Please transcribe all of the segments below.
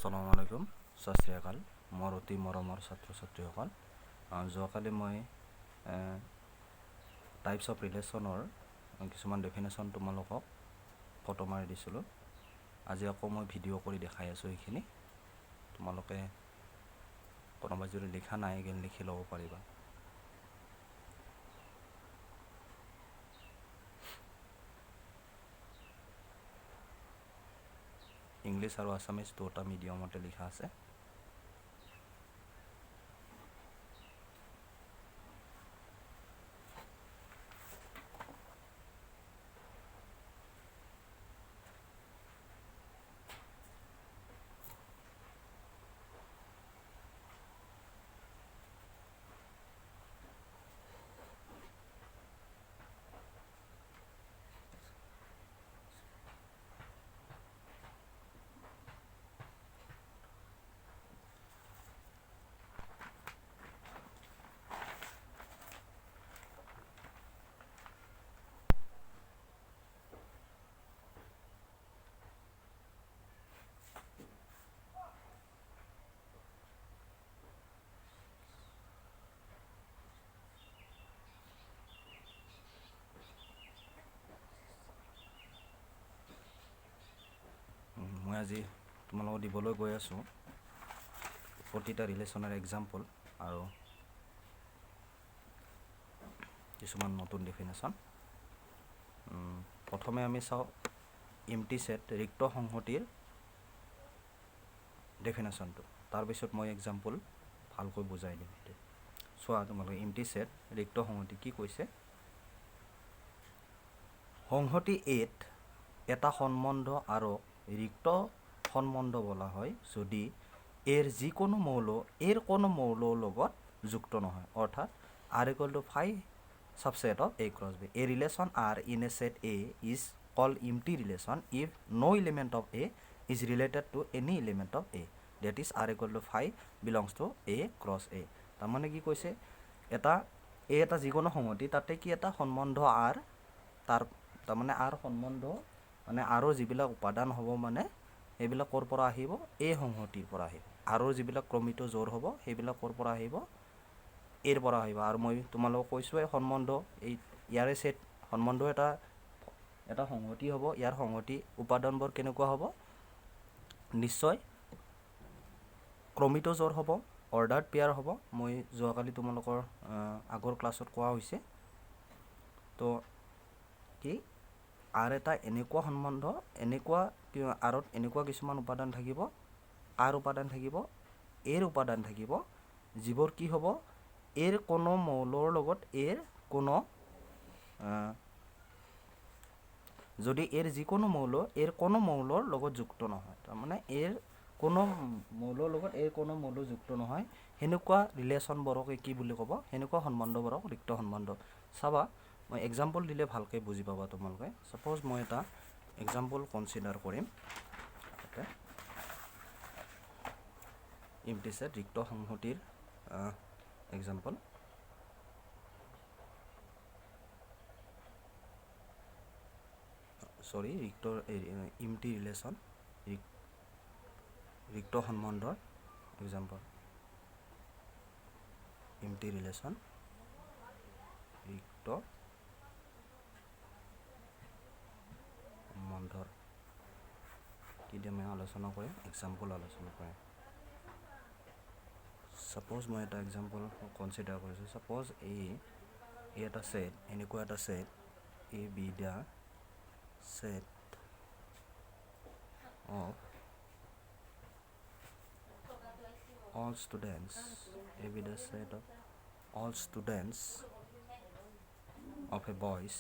আসসালামু আলাইকুম সত শ্ৰী আকাল মোৰ অতি মৰমৰ ছাত্ৰ ছাত্ৰীসকল যোৱাকালি মই টাইপছ অফ ৰিলেশ্যনৰ কিছুমান ডেফিনেশ্যন তোমালোকক ফটো মাৰি দিছিলোঁ। আজি আকৌ মই ভিডিঅ' কৰি দেখাই আছোঁ। এইখিনি তোমালোকে কোনোবাই যদি লিখা নাই গেল লিখি ল'ব পাৰিবা। ইংলিছ আৰু আছামিজ দুটা মিডিয়ামতে লিখা আছে। মই আজি তোমালোকক দিবলৈ গৈ আছোঁ প্ৰতিটা ৰিলেশ্যনৰ এক্সাম্পল আৰু কিছুমান নতুন ডেফিনেশ্যন। প্ৰথমে আমি চাওঁ এম্পটি ছেট ৰিক্ত সংহতিৰ ডেফিনেশ্যনটো। তাৰপিছত মই এক্সাম্পল ভালকৈ বুজাই দিম। চোৱা তোমালোকে এম্পটি ছেট ৰিক্ত সংহতি কি কৈছে। সংহতি এত এটা সম্বন্ধ আৰু ৰিক্ত সম্বন্ধ বলা হয় যদি এৰ যিকোনো মৌল এৰ কোনো মৌলৰ লগত যুক্ত নহয়। অৰ্থাৎ R=5 subset of A cross B. A relation R in a set A is called empty relation if no element of A is related to any element of A. That is R=5 belongs to A cross A. তাৰমানে কি কৈছে এটা যিকোনো সংহতি তাতে কি এটা সম্বন্ধ R তাৰমানে R সম্বন্ধ মানে আৰু যিবিলাক উপাদান হ'ব মানে সেইবিলাক ক'ৰ পৰা আহিব এই সংহতিৰ পৰা আহিব। আৰু যিবিলাক ক্ৰমিত জোৰ হ'ব সেইবিলাক ক'ৰ পৰা আহিব এৰ পৰা আহিব। আৰু মই তোমালোকক কৈছোঁৱে সম্বন্ধ এই ইয়াৰে সেট সম্বন্ধ এটা সংহতি হ'ব। ইয়াৰ সংহতি উপাদানবোৰ কেনেকুৱা হ'ব নিশ্চয় ক্ৰমিত জোৰ হ'ব, অৰ্ডাৰ্ড পেয়াৰ হ'ব। মই যোৱাকালি তোমালোকৰ আগৰ ক্লাছত কোৱা হৈছে। তো কি আৰু এটা এনেকুৱা সম্বন্ধ এনেকুৱা আৰত এনেকুৱা কিছুমান উপাদান থাকিব, আৰ উপাদান থাকিব, এৰ উপাদান থাকিব যিবোৰ কি হ'ব এৰ কোনো মৌলৰ লগত এৰ কোনো যদি এৰ যিকোনো মৌল এৰ কোনো মৌলৰ লগত যুক্ত নহয়। তাৰমানে এৰ কোনো মৌলৰ লগত এৰ কোনো মৌল যুক্ত নহয় সেনেকুৱা ৰিলেশ্যনবোৰকে কি বুলি ক'ব সেনেকুৱা সম্বন্ধবোৰক ৰিক্ত সম্বন্ধ। চাবা মই এক্সাম্পল দিলে ভালকৈ বুজি পাবা তোমালোকে। ছাপ'জ মই এটা এক্সাম্পল কনচিডাৰ কৰিম। এম্পটি ছেট ৰিক্ত সংহতিৰ এক্সাম্পল। এম্পটি ৰিলেশ্যন ৰিক্ত সম্বন্ধৰ এক্সাম্পল। এম্পটি ৰিলেশ্যন ৰিক্ত সম্বন্ধৰ কি দিয়ে মই আলোচনা কৰিম এক্সাম্পল আলোচনা কৰিম। ছাপ'জ মই এটা এক্সাম্পল কনচিডাৰ কৰিছোঁ। ছাপ'জ এই এটা ছেট এনেকুৱা এটা set A B the set of all students A be the set of all students of a boys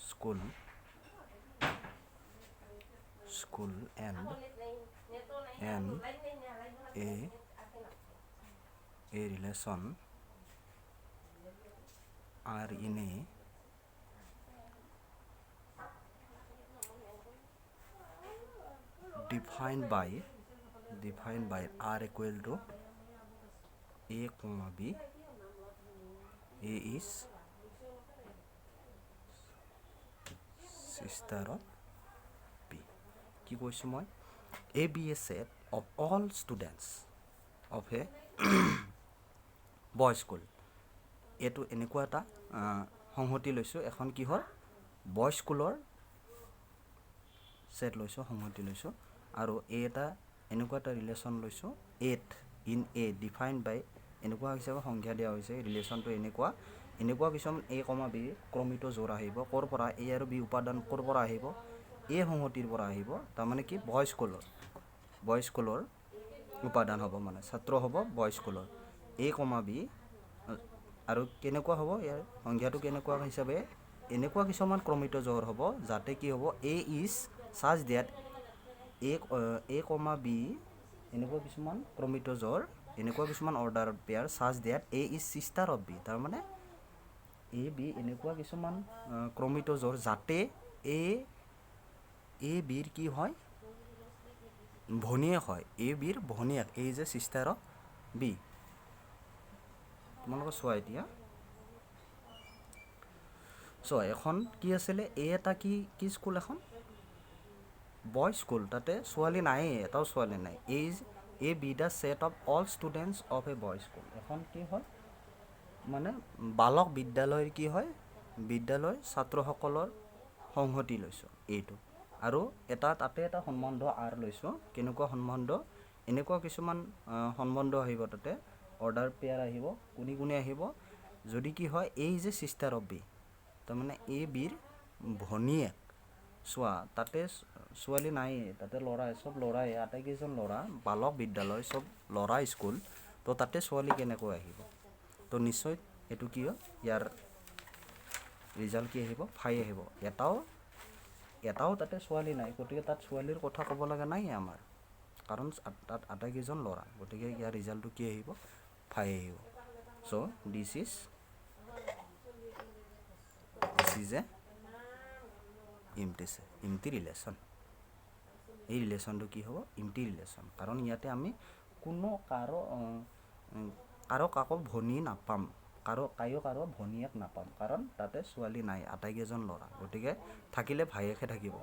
school and a relation are in a defined by R equal to A comma B. A is sister of কি কৈছোঁ মই A B A set of all students of a boy school. এইটো এনেকুৱা এটা সংহতি লৈছোঁ, এখন কিহৰ বয় স্কুলৰ ছেট লৈছোঁ, সংহতি লৈছোঁ। আৰু এটা এনেকুৱা এটা ৰিলেশ্যন লৈছোঁ, এট ইন এ ডিফাইন বাই এনেকুৱা হিচাপে সংখ্যা দিয়া হৈছে। ৰিলেশ্যনটো এনেকুৱা কিছুমান এ কমা বি ক্ৰমিত জোৰ আহিব। ক'ৰ পৰা এ আৰু বি উপাদান ক'ৰ পৰা আহিব, এ সংহতিৰ পৰা আহিব। তাৰমানে কি বয় স্কুলৰ উপাদান হ'ব, মানে ছাত্ৰ হ'ব বয় স্কুলৰ এ কমা বি। আৰু কেনেকুৱা হ'ব ইয়াৰ সংখ্যাটো কেনেকুৱা হিচাপে, এনেকুৱা কিছুমান ক্ৰমিত জোৰ হ'ব যাতে কি হ'ব A is such that A comma B, এনেকুৱা কিছুমান ক্ৰমিত জোৰ, এনেকুৱা কিছুমান order pair such that A is sister of B. তাৰমানে এ বি এনেকুৱা কিছুমান ক্ৰমিত জোৰ যাতে এ বিৰ কি হয় ভনীয়েক হয়, এ বিৰ ভনীয়েক, এই যে চিষ্টাৰ অফ বি। তোমালোকে চোৱা এতিয়া চোৱা এখন কি আছিলে, এটা কি স্কুল, এখন বয় স্কুল, তাতে ছোৱালী নায়েই, এটাও ছোৱালী নাই। A B the set of all students of a boy school. এখন কি হয় মানে বালক বিদ্যালয়ৰ কি হয়, বিদ্যালয়ৰ ছাত্ৰসকলৰ সংহতি লৈছোঁ এইটো। আৰু তাতে এটা সম্বন্ধ আৰ লৈছোঁ। কেনেকুৱা সম্বন্ধ, এনেকুৱা কিছুমান সম্বন্ধ আহিব, তাতে অৰ্ডাৰ পেয়াৰ আহিব। কোনে আহিব, যদি কি হয় এই যে চিষ্টাৰ অফ বি, তাৰমানে এ বিৰ ভনীয়েক। চোৱা তাতে ছোৱালী নায়েই, তাতে ল'ৰাই, চব ল'ৰাই, আটাইকেইজন ল'ৰা, বালক বিদ্যালয়, চব ল'ৰা স্কুল। তো তাতে ছোৱালী কেনেকৈ আহিব, তো নিশ্চয় এইটো কি হয়, ইয়াৰ ৰিজাল্ট কি আহিব, ফাই আহিব। এটাও তাতে ছোৱালী নাই, গতিকে তাত ছোৱালীৰ কথা ক'ব লগা নাই আমাৰ, কাৰণ তাত আটাইকেইজন ল'ৰা, গতিকে ইয়াৰ ৰিজাল্টটো কি আহিব, ফাই আহিব। So' this is a empty relation. এই ৰিলেশ্যনটো কি হ'ব, ইমটি ৰিলেশ্যন, কাৰণ ইয়াতে আমি কোনো কাকো ভনী নাপাম, কাৰো ভনীয়েক নাপাম, কাৰণ তাতে ছোৱালী নাই, আটাইকেইজন ল'ৰা। গতিকে থাকিলে ভায়েকহে থাকিব,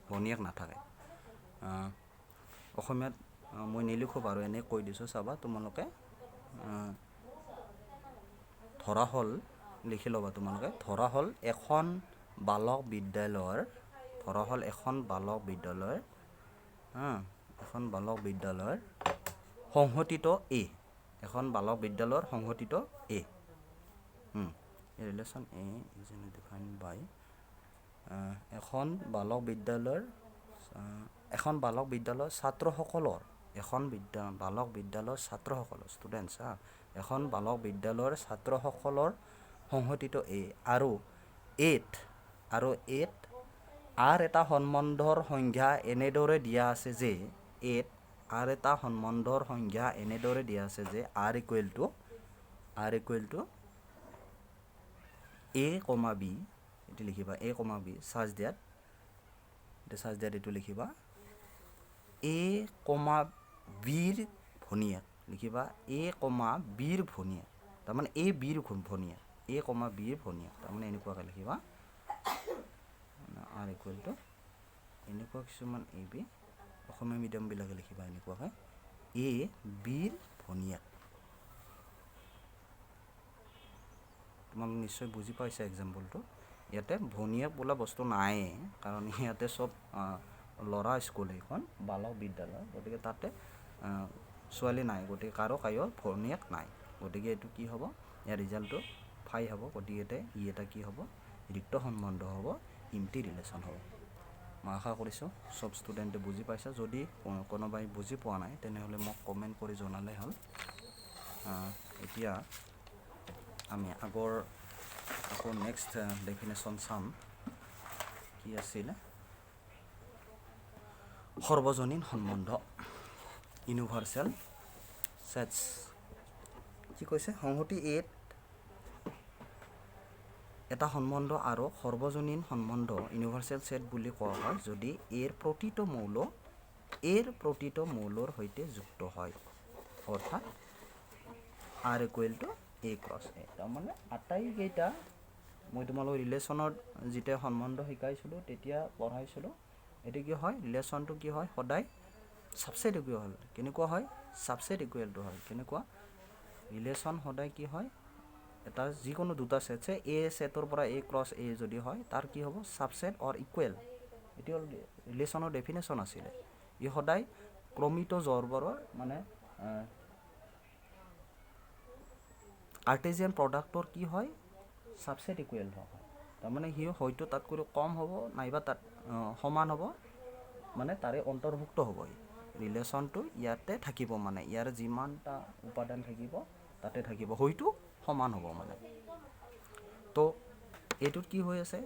ভনীয়েক নাথাকে। অসমীয়াত মই নিলিখোঁ বাৰু, এনেই কৈ দিছোঁ, চাবা তোমালোকে। ধৰা হ'ল, লিখি ল'বা তোমালোকে। ধৰা হ'ল এখন বালক বিদ্যালয়ৰ, এখন বালক বিদ্যালয়ৰ সংহতিত এ, এখন বালক বিদ্যালয়ৰ সংহতিত এ, ৰিলেশ্যন এ ইজ ডিফাইন বাই এখন বালক বিদ্যালয়ৰ ছাত্ৰসকলৰ, ষ্টুডেণ্টছ, এখন বালক বিদ্যালয়ৰ ছাত্ৰসকলৰ সংহতিত এ, আৰু আৰ এটা সম্বন্ধৰ সংজ্ঞা এনেদৰে দিয়া আছে যে R equal to A comma B, এইটো লিখিবা এ কমা বি চাচ ডেট এইটো লিখিবা এ কমা বিৰ ভনীয়েক, লিখিবা এ কমা বিৰ ভনীয়েক, তাৰমানে এ বিৰ ভনীয়েক, এ কমা বিৰ ভনীয়েক, তাৰমানে এনেকুৱাকৈ লিখিবা আৰ ইকুৱেল টু, এনেকুৱা কিছুমান এ বি, অসমীয়া মিডিয়ামবিলাকে লিখিবা এনেকুৱাকৈ এ বিৰ ভনীয়েক। তোমালোকে নিশ্চয় বুজি পাইছা এক্সাম্পলটো। ইয়াতে ভনীয়েক বোলা বস্তু নাই, কাৰণ ইয়াতে চব ল'ৰা স্কুল, এইখন বালক বিদ্যালয়, গতিকে তাতে ছোৱালী নাই, গতিকে কাৰো ভনীয়েক নাই। গতিকে এইটো কি হ'ব, ইয়াৰ ৰিজাল্টটো ফাই হ'ব। গতিকে এটা কি হ'ব, ৰিক্ত সম্বন্ধ হ'ব, ইমটি ৰিলেশ্যন হ'ব। মই আশা কৰিছোঁ চব ষ্টুডেণ্টে বুজি পাইছা। যদি কোনোবাই বুজি পোৱা নাই, তেনেহ'লে মোক কমেণ্ট কৰি জনালে হ'ল। এতিয়া আমি আকৌ নেক্সট ডেফিনেশ্যন চাম, কি আছিলে, সৰ্বজনীন সম্বন্ধ, ইউনিভাৰ্চেল ছেটছ। কি কৈছে, সংহতি এটা সম্বন্ধ আৰু সৰ্বজনীন সম্বন্ধ ইউনিভাৰ্চেল ছেট বুলি কোৱা হয় যদি এৰ প্ৰতিটো মৌলৰ সৈতে যুক্ত হয়, অৰ্থাৎ R equal to A cross A. তাৰমানে আটাইকেইটা, মই তোমালোকক ৰিলেশ্যনত যেতিয়া সম্বন্ধ শিকাইছিলোঁ তেতিয়া পঢ়াইছিলোঁ, এটো কি হয় ৰিলেশ্যনটো কি হয় সদায় সাবসেট ইকুৱেল কেনেকুৱা হয় সাবসেট ইকুৱেলটো হয় কেনেকুৱা ৰিলেশ্যন সদায় কি হয় এটা যিকোনো দুটা সেট আছে এ সেটৰ পৰা এ ক্ৰছ এ যদি হয় তাৰ কি হ'ব সাবসেট অৰ ইকুৱেল এটো ৰিলেশ্যনৰ ডেফিনেশ্যন আছিলে ই সদায় ক্ৰমিত জৰবৰৰ মানে আৰ্টেজিয়ান প্ৰডাক্টৰ কি হয় সাবসেট ইকুৱেল হয় তাৰমানে সি হয়তো তাতকৈ কম হ'ব নাইবা তাত সমান হ'ব মানে তাৰে অন্তৰ্ভুক্ত হ'ব ৰিলেশ্যনটো ইয়াতে থাকিব মানে ইয়াৰ যিমানটা উপাদান থাকিব তাতে থাকিব হয়তো সমান হ'ব মানে তো এইটোত কি হৈ আছে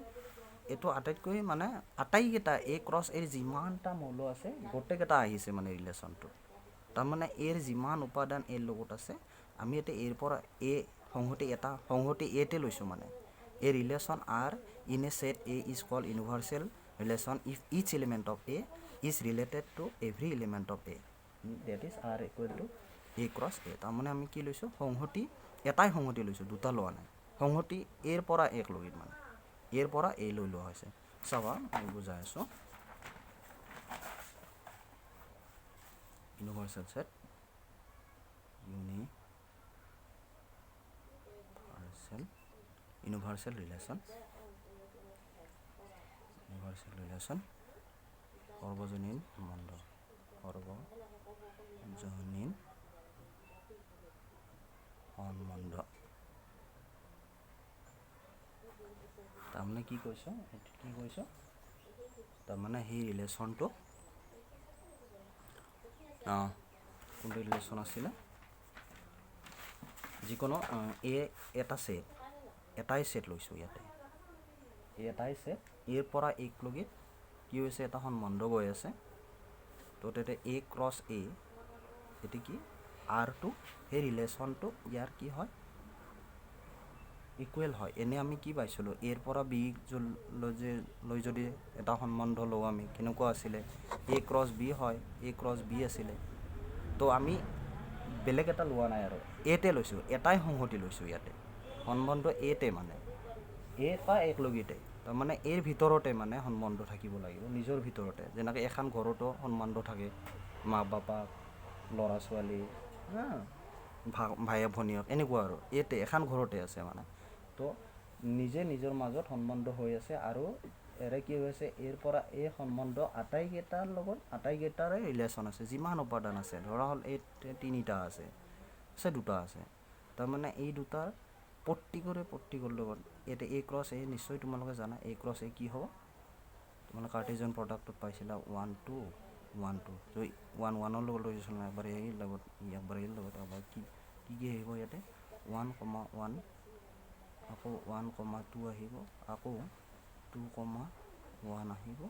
এইটো আটাইতকৈ মানে আটাইকেইটা এ ক্ৰছ এৰ যিমানটা মৌল আছে গোটেইকেইটা আহিছে মানে ৰিলেশ্যনটো তাৰমানে এৰ যিমান উপাদান এৰ লগত আছে আমি এতিয়া এৰ পৰা এ সংহতি এতে লৈছোঁ মানে a relation R in a set A is called universal relation if each element of A is related to every element of A that is R equal to A cross A তাৰমানে আমি কি লৈছোঁ সংহতি এটাই সংহতি লৈছোঁ দুটা লোৱা নাই সংহতি এৰ পৰা এক লৈ মানে এৰ পৰা এ লৈ লোৱা হৈছে চাবা মই বুজাই আছোঁ ইউনিভাৰ্চেল সেট ইউনিভাৰ্চেল ৰিলেশ্যন সৰ্বজনীন সম্বন্ধ তাৰমানে কি কৈছ তাৰমানে সেই ৰিলেশ্যনটো কোনটো ৰিলেশ্যন আছিলে যিকোনো এটা সেট এটাই সেট লৈছোঁ ইয়াতে এটাই সেট এৰ পৰা এক লগি কি হৈছে এটা সম্বন্ধ গৈ আছে তো তাতে এ ক্ৰছ এ এটো কি আৰটো সেই ৰিলেশ্যনটো ইয়াৰ কি হয় ইকুৱেল হয় এনে আমি কি পাইছিলোঁ এৰ পৰা বি লৈ যদি এটা সম্বন্ধ লওঁ আমি কেনেকুৱা আছিলে এ ক্ৰছ বি হয় এ ক্ৰছ বি আছিলে তো আমি বেলেগ এটা লোৱা নাই আৰু এতে লৈছোঁ এটাই সংহতি লৈছোঁ ইয়াতে সম্বন্ধ এতে মানে এ বা এক লগিতে তাৰমানে এৰ ভিতৰতে মানে সম্বন্ধ থাকিব লাগিব নিজৰ ভিতৰতে যেনেকৈ এখন ঘৰতো সম্বন্ধ থাকে মা বাপাক ল'ৰা ছোৱালী ভাই ভনীয়েক এনেকুৱা আৰু এতে এখন ঘৰতে আছে মানে তো নিজে নিজৰ মাজত সম্বন্ধ হৈ আছে আৰু এৰে কি হৈছে এৰ পৰা এই সম্বন্ধ আটাইকেইটাৰ লগত আটাইকেইটাৰে ৰিলেশ্যন আছে যিমান উপাদান আছে ধৰা হ'ল এই তিনিটা আছে দুটা আছে তাৰমানে এই দুটাৰ প্ৰত্যেকৰ লগত এতিয়া এ ক্ৰছ এ নিশ্চয় তোমালোকে জানা এ ক্ৰছ এ কি হ'ব তোমালোকে কাৰ্টেছিয়ান প্ৰডাক্টত পাইছিলা 1 2 1 2 ত 1 1ৰ লগত লৈছিল না এবাৰ এই লগত এবাৰ কি আহিব ইয়াতে 1,1 আকৌ 1,2 আহিব আকৌ 2,1 আহিব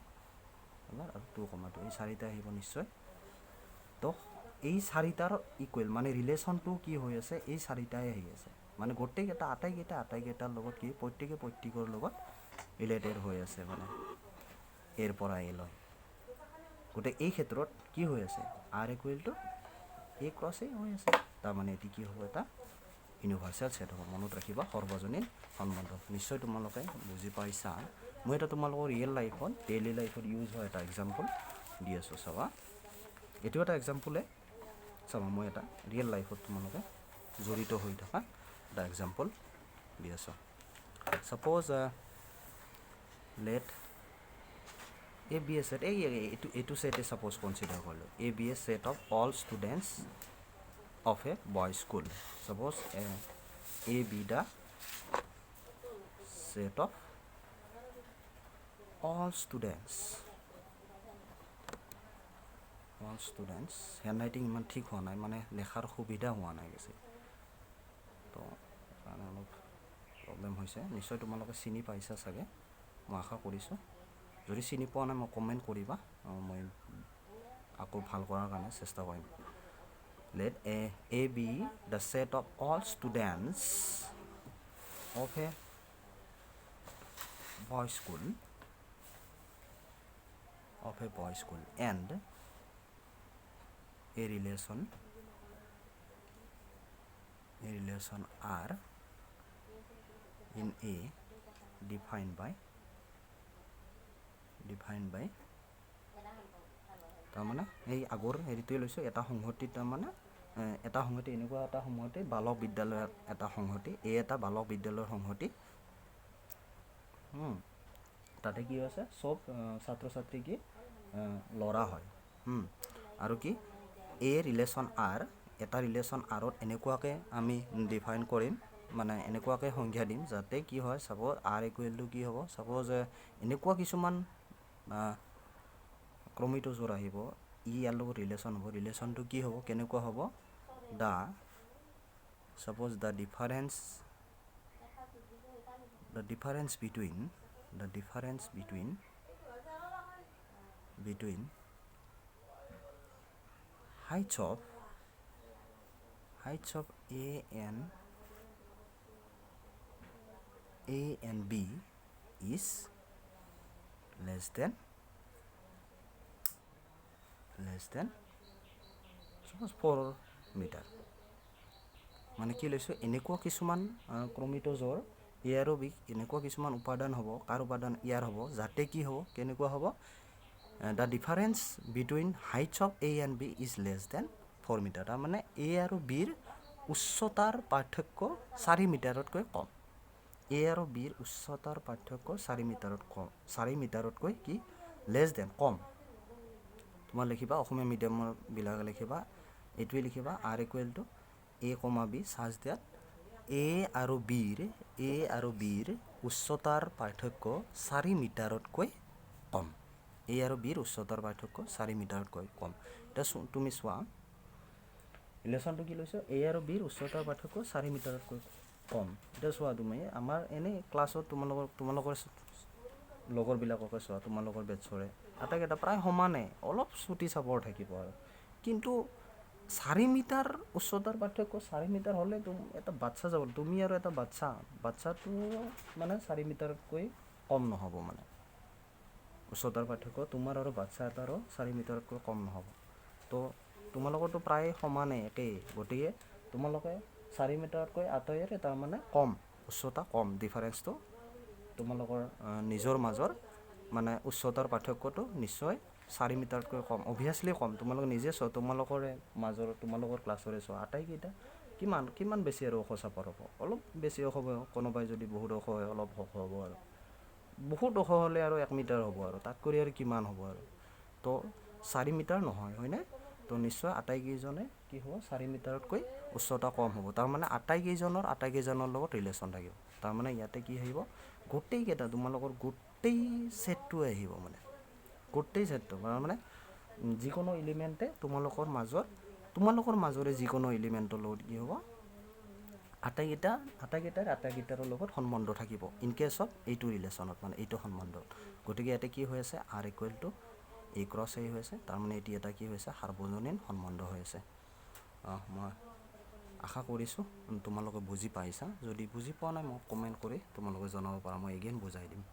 এবাৰ আৰু 2,2 এই চাৰিটা আহিব নিশ্চয় তো এই চাৰিটাৰ ইকুৱেল মানে ৰিলেশ্যনটো কি হৈ আছে এই চাৰিটাই আহি আছে মানে গোটেইকেইটা আটাইকেইটাৰ লগত কি প্ৰত্যেকৰ লগত ৰিলেটেড হৈ আছে মানে এৰ পৰা এ লয় গোটেই এই ক্ষেত্ৰত কি হৈ আছে R equal to A cross A হৈ আছে তাৰমানে এটি কি হ'ব এটা ইউনিভাৰ্চেল সেট হ'ব মনত ৰাখিবা সৰ্বজনীন সম্বন্ধ নিশ্চয় তোমালোকে বুজি পাইছা মই এটা তোমালোকৰ ৰিয়েল লাইফত ডেইলি লাইফত ইউজ হয় এটা এক্সাম্পল দি আছোঁ চাবা এইটো এটা এক্সাম্পলে চাবা মই এটা ৰিয়েল লাইফত তোমালোকে জড়িত হৈ থকা এটা এক্সাম্পল দি আছোঁ suppose let A B a set এইটো সেটে সাপ'জ কনচিডাৰ কৰিলোঁ A B a set of all students of a boys school suppose a be the set of all students handwriting ইমান ঠিক হোৱা নাই মানে লেখাৰ সুবিধা হোৱা নাই গেছে তো কাৰণে অলপ প্ৰব্লেম হৈছে নিশ্চয় তোমালোকে চিনি পাইছা চাগে মই আশা কৰিছোঁ যদি চিনি পোৱা নাই মই কমেণ্ট কৰিবা মই আকৌ ভাল কৰাৰ কাৰণে চেষ্টা কৰিম Let A be the set of all students of a boys' school and a relation R in A defined by তাৰমানে এই আগৰ হেৰিটোৱে লৈছোঁ এটা সংহতি, তাৰমানে এটা সংহতি এনেকুৱা এটা সংহতি বালক বিদ্যালয়ৰ এটা সংহতি, এই এটা বালক বিদ্যালয়ৰ সংহতি। তাতে কি আছে চব ছাত্ৰ ছাত্ৰী কি ল'ৰা হয়। আৰু কি এ ৰিলেশ্যন আৰ, এটা ৰিলেশ্যন আৰত এনেকুৱাকৈ আমি ডিফাইন কৰিম, মানে এনেকুৱাকৈ সংজ্ঞা দিম যাতে কি হয় চাপ'জ আৰ ইকুৱেল টু কি হ'ব, চাপ'জ এনেকুৱা কিছুমান ক্ৰমিটোজোৰ আহিব, ই ইয়াৰ লগত ৰিলেশ্যন হ'ব, ৰিলেশ্যনটো কি হ'ব, কেনেকুৱা হ'ব, suppose the difference between heights of A and B is less than suppose 4 metre. মানে কি লৈছোঁ, এনেকুৱা কিছুমান ক্ৰমিটোজৰ এ আৰু বি এনেকুৱা কিছুমান উপাদান হ'ব, কাৰ উপাদান, ইয়াৰ হ'ব, যাতে কি হ'ব, কেনেকুৱা হ'ব, the difference between heights of A and B is less than 4 metre. তাৰমানে এ আৰু বিৰ উচ্চতাৰ পাৰ্থক্য 4 মিটাৰতকৈ কম। এ আৰু বিৰ উচ্চতাৰ পাৰ্থক্য 4 মিটাৰতকৈ কি লেছ দেন, কম। তোমাৰ লিখিবা অসমীয়া মিডিয়ামৰ বিলাকে লিখিবা, এইটোৱে লিখিবা R equal to A comma B চাৰ্জ দিয়াত এ আৰু বিৰ উচ্চতাৰ পাৰ্থক্য 4 মিটাৰতকৈ কম। এ আৰু বিৰ উচ্চতাৰ পাৰ্থক্য 4 মিটাৰতকৈ কম। এতিয়া তুমি চোৱা ৰিলেশ্যনটো কি লৈছোঁ, এ আৰু বিৰ উচ্চতাৰ পাৰ্থক্য 4 মিটাৰতকৈ কম। এতিয়া চোৱা তুমি আমাৰ এনেই ক্লাছত তোমালোকৰ লগৰবিলাককে চোৱা, তোমালোকৰ বেটছৰে আটাইকেইটা প্ৰায় সমানে, অলপ চুটি চাপৰ থাকিব আৰু, কিন্তু 4 মিটাৰ উচ্চতাৰ পাৰ্থক্য, 4 মিটাৰ হ'লে এটা বাচ্ছা যাব, তুমি আৰু এটা বাচ্ছাটো মানে 4 মিটাৰতকৈ কম নহ'ব, মানে উচ্চতাৰ পাৰ্থক্য তোমাৰ আৰু বাচ্ছা এটাৰো 4 মিটাৰতকৈ কম নহ'ব। তো তোমালোকৰতো প্ৰায় সমানে একেই, গতিকে তোমালোকে 4 মিটাৰতকৈ আটাইৰে তাৰমানে কম, উচ্চতা কম, ডিফাৰেঞ্চটো তোমালোকৰ নিজৰ মাজৰ মানে উচ্চতাৰ পাৰ্থক্যটো নিশ্চয় 4 মিটাৰতকৈ কম, অভিয়াছলি কম। তোমালোকে নিজে চোৱা, তোমালোকৰ ক্লাছৰে চোৱা, আটাইকেইটা কিমান বেছি আৰু ওখ চাপৰ হ'ব, অলপ বেছি ওখ হ'ব, কোনোবাই যদি বহুত ওখ হয় অলপ ওখ হ'ব, আৰু বহুত ওখ হ'লে আৰু 1 মিটাৰ হ'ব, আৰু তাতকৈ আৰু কিমান হ'ব আৰু। তো 4 মিটাৰ নহয়, হয়নে? তো নিশ্চয় আটাইকেইজনে কি হ'ব, 4 মিটাৰতকৈ উচ্চতা কম হ'ব। তাৰমানে আটাইকেইজনৰ লগত ৰিলেশ্যন থাকিব। তাৰমানে ইয়াতে কি আহিব, গোটেইকেইটা তোমালোকৰ গোটেই ছেটটোৱে আহিব, মানে গোটেই ছেটটো, মানে যিকোনো এলিমেণ্টে তোমালোকৰ মাজৰে যিকোনো এলিমেণ্টৰ লগত কি হ'ব, আটাইকেইটাৰ লগত সম্বন্ধ থাকিব, ইন কেছ অফ এইটো ৰিলেশ্যনত, মানে এইটো সম্বন্ধত। গতিকে ইয়াতে কি হৈ আছে, R equal to A cross A হৈ আছে, তাৰমানে এটি এটা কি হৈছে, সাৰ্বজনীন সম্বন্ধ হৈ আছে। মই আশা কৰিছোঁ তোমালোকে বুজি পাইছা। যদি বুজি পোৱা নাই মোক কমেণ্ট কৰি তোমালোকে জনাব পাৰা, মই এগেইন বুজাই দিম।